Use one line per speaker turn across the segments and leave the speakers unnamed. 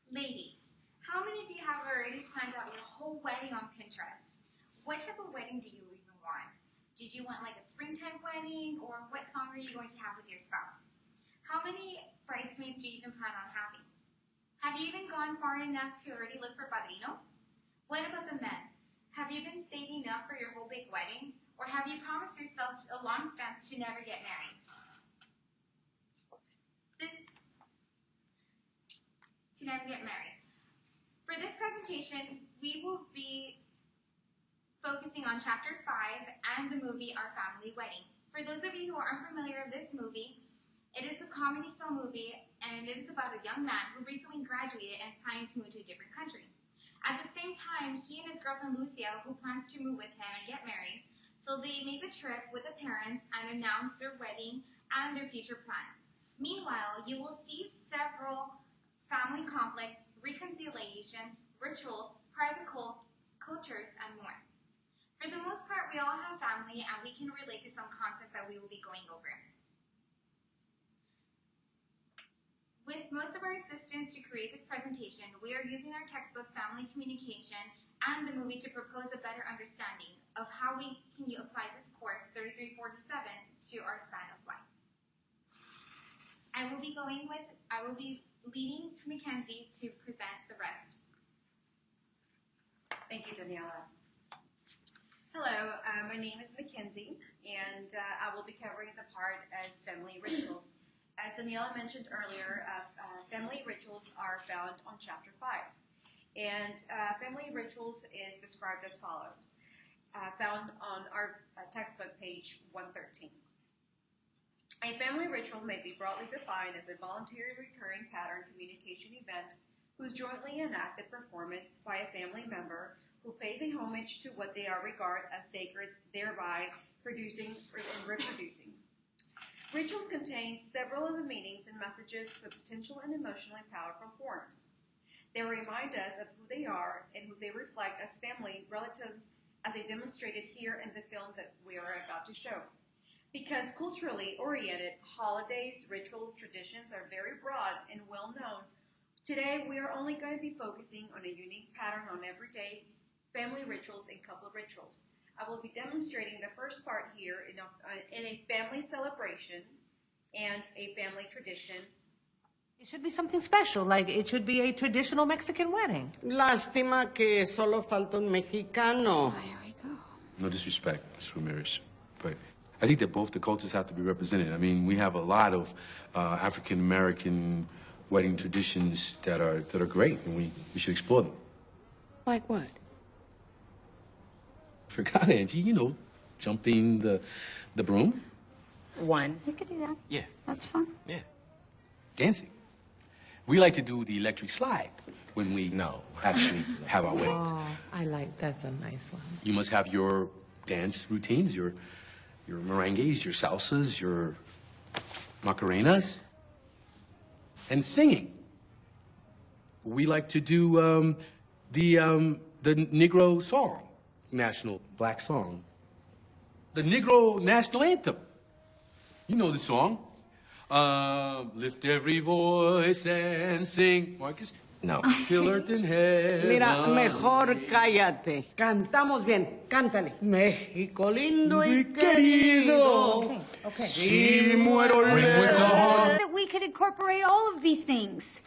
Ladies, how many of you have already planned out your whole wedding on Pinterest? What type of wedding do you even want? Did you want like a springtime wedding, or what song are you going to have with your spouse? How many bridesmaids do you even plan on having? Have you even gone far enough to already look for padrinos? What about the men? Have you been saving up for your whole big wedding? Or have you promised yourself a long stance to never get married? For this presentation, we will be focusing on Chapter 5 and the movie Our Family Wedding. For those of you who aren't familiar with this movie, it is a comedy film movie, and it is about a young man who recently graduated and is planning to move to a different country. At the same time, he and his girlfriend Lucia, who plans to move with him and get married, so they make a trip with the parents and announce their wedding and their future plans. Meanwhile, you will see several family conflict, reconciliation, rituals, private cultures, and more. For the most part, we all have family, and we can relate to some concepts that we will be going over. With most of our assistants to create this presentation, we are using our textbook Family Communication and the movie to propose a better understanding of how we can apply this course 3347 to our span of life. I will be leading Mackenzie to present the rest.
Thank you, Daniela. Hello, my name is Mackenzie, and I will be covering the part as family rituals. As Daniela mentioned earlier, family rituals are found on Chapter 5. And family rituals is described as follows, found on our textbook, page 113. A family ritual may be broadly defined as a voluntary recurring pattern communication event whose jointly enacted performance by a family member who pays a homage to what they are regard as sacred, thereby producing and reproducing. Rituals contain several of the meanings and messages of potential and emotionally powerful forms. They remind us of who they are and who they reflect as family relatives, as they demonstrated here in the film that we are about to show. Because culturally oriented holidays, rituals, traditions are very broad and well known, today we are only going to be focusing on a unique pattern on everyday family rituals and couple rituals. I will be demonstrating the first part here in a family celebration and a family tradition.
It should be something special, like it should be a traditional Mexican wedding.
Lástima que solo falta un mexicano.
Oh, here we go.
No disrespect, Ms. Ramirez, but I think that both the cultures have to be represented. I mean, we have a lot of African-American wedding traditions that are great, and we should explore them.
Like what?
Forgot, Angie, you know, jumping the broom.
One. You could do that.
Yeah.
That's fun.
Yeah. Dancing. We like to do the electric slide when we actually have our weddings.
Oh, that's a nice one.
You must have your dance routines, your merengues, your salsas, your macarenas, and singing. We like to do the Negro song, national black song, the Negro national anthem. You know the song. Lift every voice and sing. Marcus?
No.
Till earth and heaven.
Mira, mejor cállate. Cantamos bien. Cántale. México lindo y querido.
Okay.
Si muero lejos.
That we could incorporate all of these things.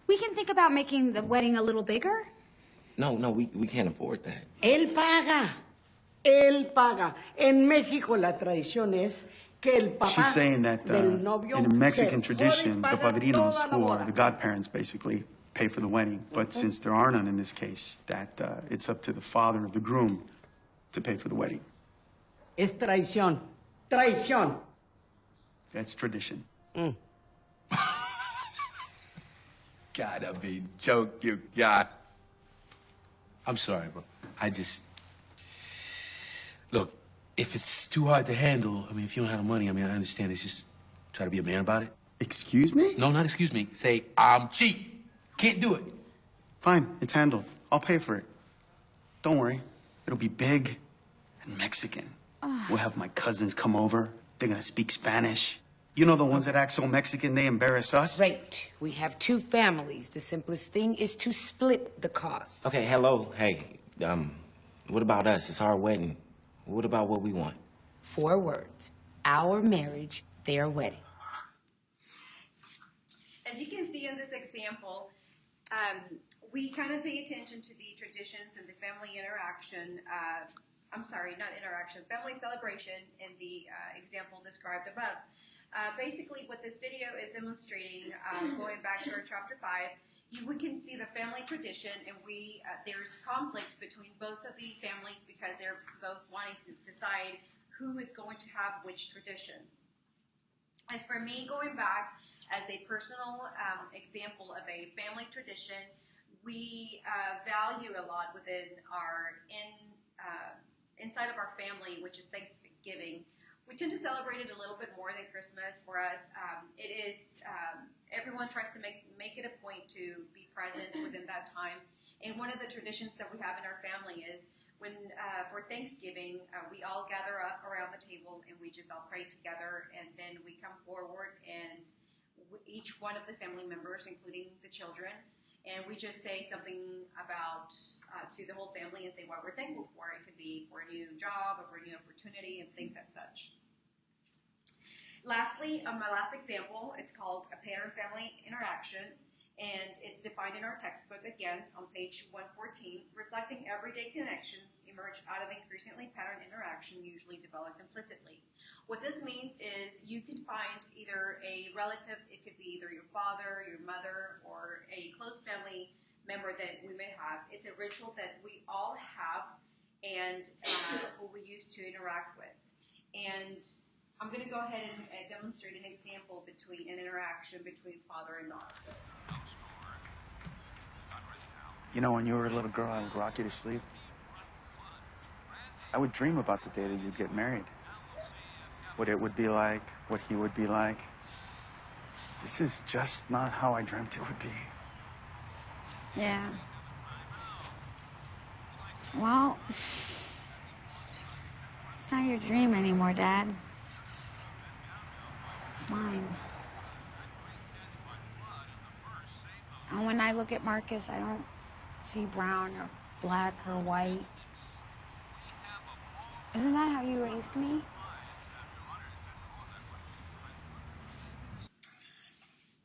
We can think about making the wedding a little bigger.
No, we can't afford that.
Él paga. Él paga. En México la tradición es que el papá
She's saying that
del novio
in a Mexican
se
tradition,
paga
the padrinos,
toda la
who are
boda.
the godparents, basically pay for the wedding. But since there are none in this case, that it's up to the father of the groom to pay for the wedding.
Es traición. Traición.
That's tradition.
Gotta be joke, you got. I'm sorry, bro. Look, if it's too hard to handle, I mean, if you don't have the money, I mean, I understand. It's just try to be a man about it.
Excuse me?
No, not excuse me. Say, I'm cheap. Can't do it.
Fine, it's handled. I'll pay for it. Don't worry. It'll be big and Mexican. We'll have my cousins come over. They're gonna speak Spanish. You know the ones that act so Mexican they embarrass us?
Great. We have two families. The simplest thing is to split the cost.
Okay, hello. Hey, what about us? It's our wedding. What about what we want?
4 words. Our marriage, their wedding.
As you can see in this example, we kind of pay attention to the traditions and the family interaction. Family celebration in the example described above. Basically, what this video is demonstrating, going back to our chapter 5, we can see the family tradition, and there's conflict between both of the families because they're both wanting to decide who is going to have which tradition. As for me, going back as a personal example of a family tradition, we value a lot within our inside of our family, which is Thanksgiving. We tend to celebrate it a little bit more than Christmas. For us, it is everyone tries to make it a point to be present within that time. And one of the traditions that we have in our family is when for Thanksgiving we all gather up around the table and we just all pray together, and then we come forward and each one of the family members, including the children, and we just say something about to the whole family and say what we're thankful for. It could be for a new job or for a new opportunity and things as such. Lastly, my last example, it's called a pattern family interaction, and it's defined in our textbook again on page 114. Reflecting everyday connections emerge out of increasingly pattern interaction, usually developed implicitly. What this means is you can find either a relative, it could be either your father, your mother, or a close family member that we may have. It's a ritual that we all have and who we use to interact with. And I'm going to go ahead and demonstrate an example between an interaction between father and daughter.
You know, when you were a little girl, I would rock you to sleep. I would dream about the day that you'd get married. What it would be like, what he would be like. This is just not how I dreamt it would be.
Yeah. Well, it's not your dream anymore, Dad. It's mine. And when I look at Marcus, I don't see brown or black or white. Isn't that how you raised me?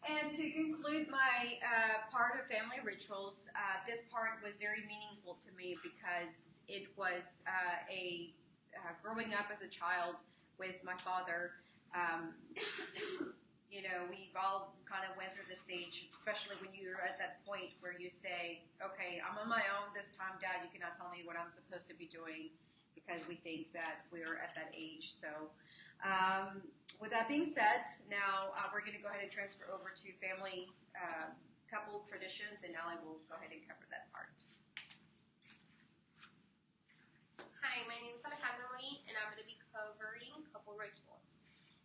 And to conclude my part of family rituals, this part was very meaningful to me because it was growing up as a child with my father. You know, we've all kind of went through the stage, especially when you're at that point where you say, okay, I'm on my own this time, Dad, you cannot tell me what I'm supposed to be doing, because we think that we're at that age. So with that being said, now we're going to go ahead and transfer over to family couple traditions, and Allie will go ahead and cover that part.
Hi, my name is Alejandra Marie, and I'm going to be covering couple rituals.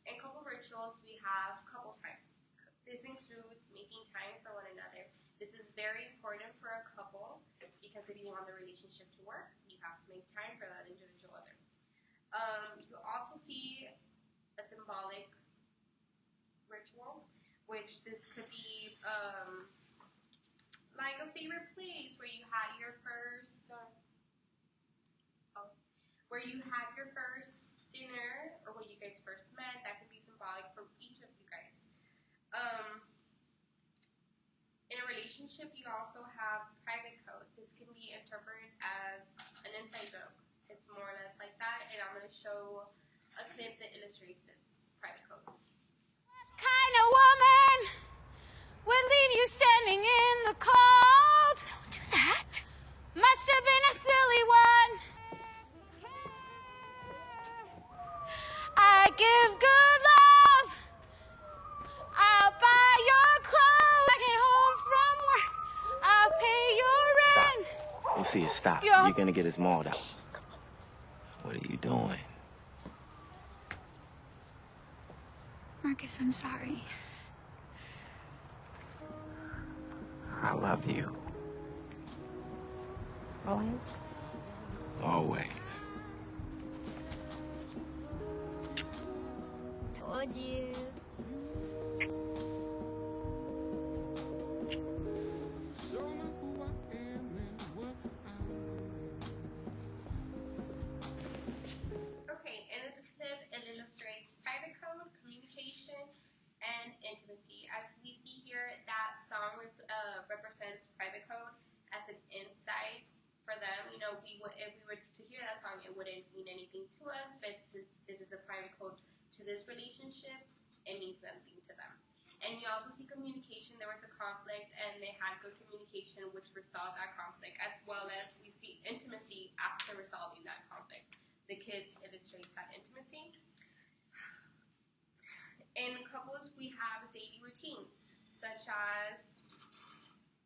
In couple rituals, we have couple time. This includes making time for one another. This is very important for a couple because if you want the relationship to work, you have to make time for that individual other. You also see a symbolic ritual, which this could be like a favorite place where you had your first dinner, or when you guys first met. That could be symbolic for each of you guys. In a relationship, you also have private code. This can be interpreted as an inside joke. It's more or less like that, and I'm going to show a clip that illustrates this private code.
What kind of woman would leave you standing in the cold? Don't do that. Must have been a silly one. I give good love. I'll buy your clothes. I get home from work. I'll pay your rent.
Stop. Lucia, stop. You're gonna get us mauled out. What are you doing?
Marcus, I'm sorry.
I love you.
Always?
Always.
Told you.
represents private code as an insight for them. You know, if we were to hear that song, it wouldn't mean anything to us, but since this is a private code to this relationship, it means something to them. And you also see communication. There was a conflict, and they had good communication, which resolved that conflict, as well as we see intimacy after resolving that conflict. The kiss illustrates that intimacy. In couples, we have daily routines, such as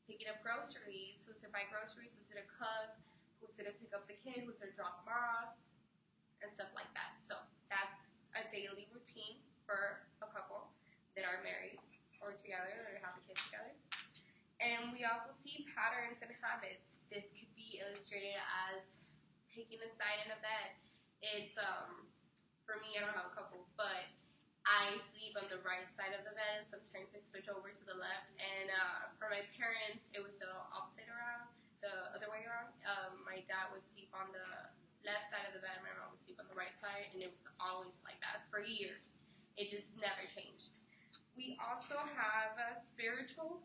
picking up groceries, who's to buy groceries, who's to cook, who's to pick up the kid, who's to drop them off, and stuff like that. So that's a daily routine for a couple that are married or together or have a kid together. And we also see patterns and habits. This could be illustrated as picking a side in a bed. It's, for me, I don't have a couple, but I sleep on the right side of the bed, and sometimes I switch over to the left. And for my parents, it was the opposite around, the other way around. My dad would sleep on the left side of the bed, my mom would sleep on the right side, and it was always like that for years. It just never changed. We also have spiritual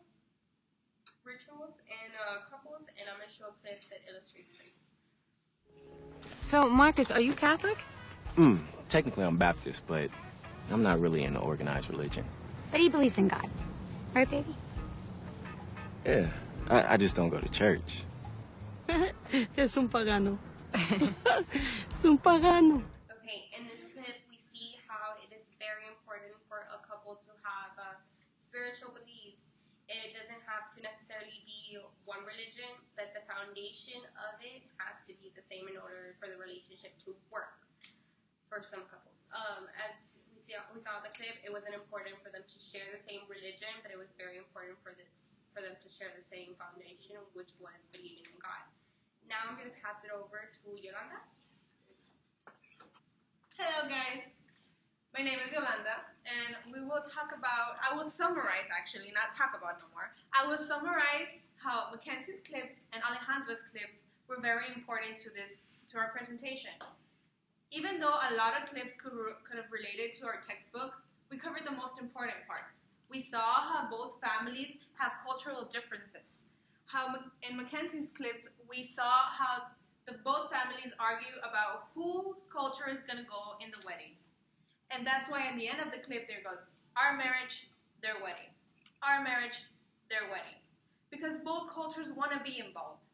rituals in couples, and I'm going to show a clip that illustrates this.
So, Marcus, are you Catholic?
Technically, I'm Baptist, but I'm not really in an organized religion.
But he believes in God. Right, baby?
Yeah, I just don't go to church.
Es un pagano. Es un pagano.
Okay, in this clip, we see how it is very important for a couple to have spiritual beliefs. It doesn't have to necessarily be one religion, but the foundation of it has to be the same in order for the relationship to work for some couples. As we saw in the clip, it wasn't important for them to share the same religion, but it was very important for them to share the same foundation, which was believing in God. Now I'm going to pass it over to Yolanda.
Hello guys, my name is Yolanda, and we will talk about, I will summarize actually, not talk about no more. I will summarize how Mackenzie's clips and Alejandra's clips were very important to our presentation. Even though a lot of clips could have related to our textbook, we covered the most important parts. We saw how both families have cultural differences. How in Mackenzie's clips, we saw how both families argue about whose culture is going to go in the wedding. And that's why in the end of the clip there goes, our marriage, their wedding. Our marriage, their wedding. Because both cultures want to be involved.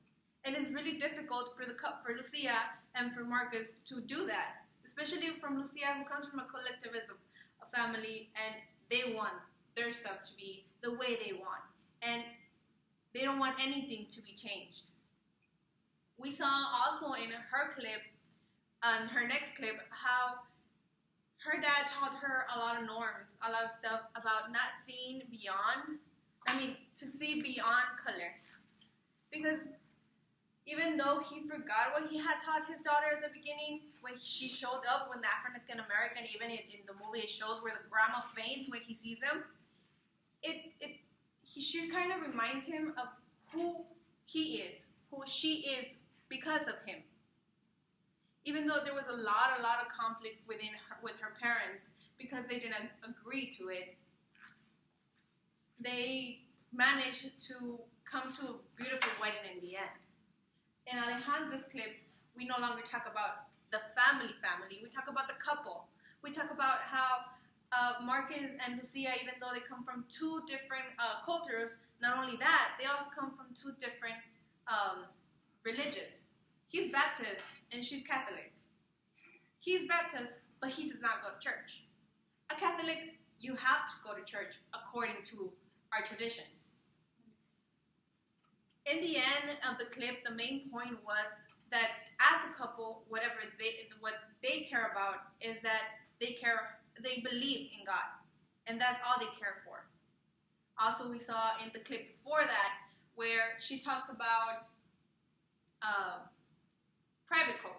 And it's really difficult for Lucia and for Marcus to do that. Especially from Lucia, who comes from a collectivism, a family, and they want their stuff to be the way they want. And they don't want anything to be changed. We saw also in her clip, on her next clip, how her dad taught her a lot of norms, a lot of stuff about not seeing beyond, to see beyond color. Because even though he forgot what he had taught his daughter at the beginning, when she showed up, when the African American, even in the movie it shows where the grandma faints when he sees him, she kind of reminds him of who he is, who she is because of him. Even though there was a lot of conflict with her parents because they didn't agree to it, they managed to come to a beautiful wedding in the end. In Alejandra's clips, we no longer talk about the family, we talk about the couple. We talk about how Marcus and Lucia, even though they come from two different cultures, not only that, they also come from two different religions. He's Baptist and she's Catholic. He's Baptist, but he does not go to church. A Catholic, you have to go to church according to our traditions. In the end of the clip, the main point was that as a couple, what they care about is that they believe in God, and that's all they care for. Also, we saw in the clip before that where she talks about private code,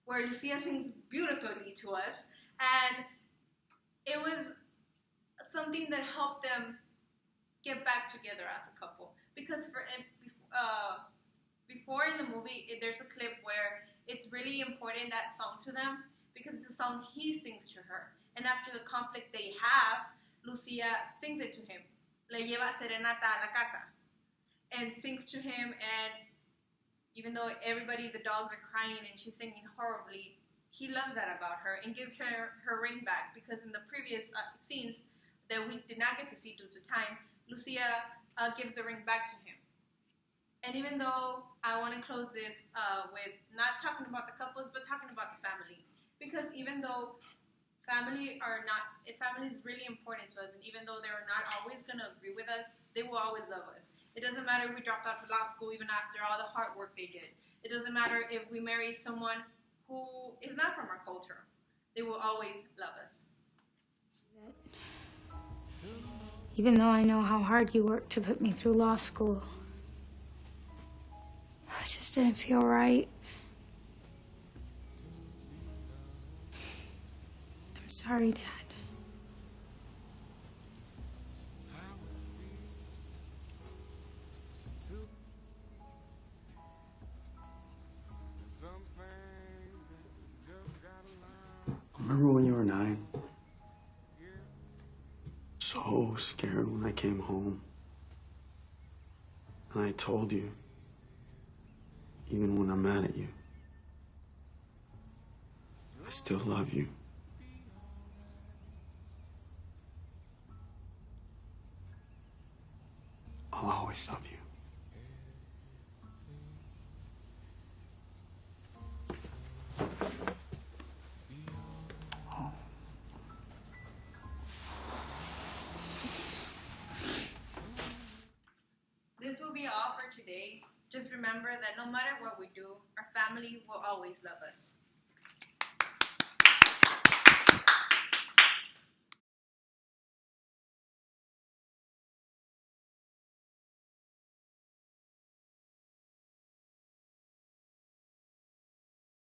where Lucia sings beautifully to us, and it was something that helped them get back together as a couple. Because before in the movie, there's a clip where it's really important, that song to them, because it's a song he sings to her. And after the conflict they have, Lucia sings it to him. Le lleva serenata a la casa. and sings to him, and even though the dogs are crying and she's singing horribly, he loves that about her and gives her her ring back, because in the previous scenes that we did not get to see due to time, Lucia gives the ring back to him. And even though I want to close this with not talking about the couples, but talking about the family, because even though family is really important to us, and even though they're not always going to agree with us, they will always love us. It doesn't matter if we dropped out of law school even after all the hard work they did. It doesn't matter if we marry someone who is not from our culture. They will always love us.
Even though I know how hard you worked to put me through law school, it just didn't feel right. I'm sorry, Dad.
Remember when you were 9? So scared when I came home. And I told you, even when I'm mad at you, I still love you. I'll always love you.
This will be all for today. Just remember that no matter what we do, our family will always love us.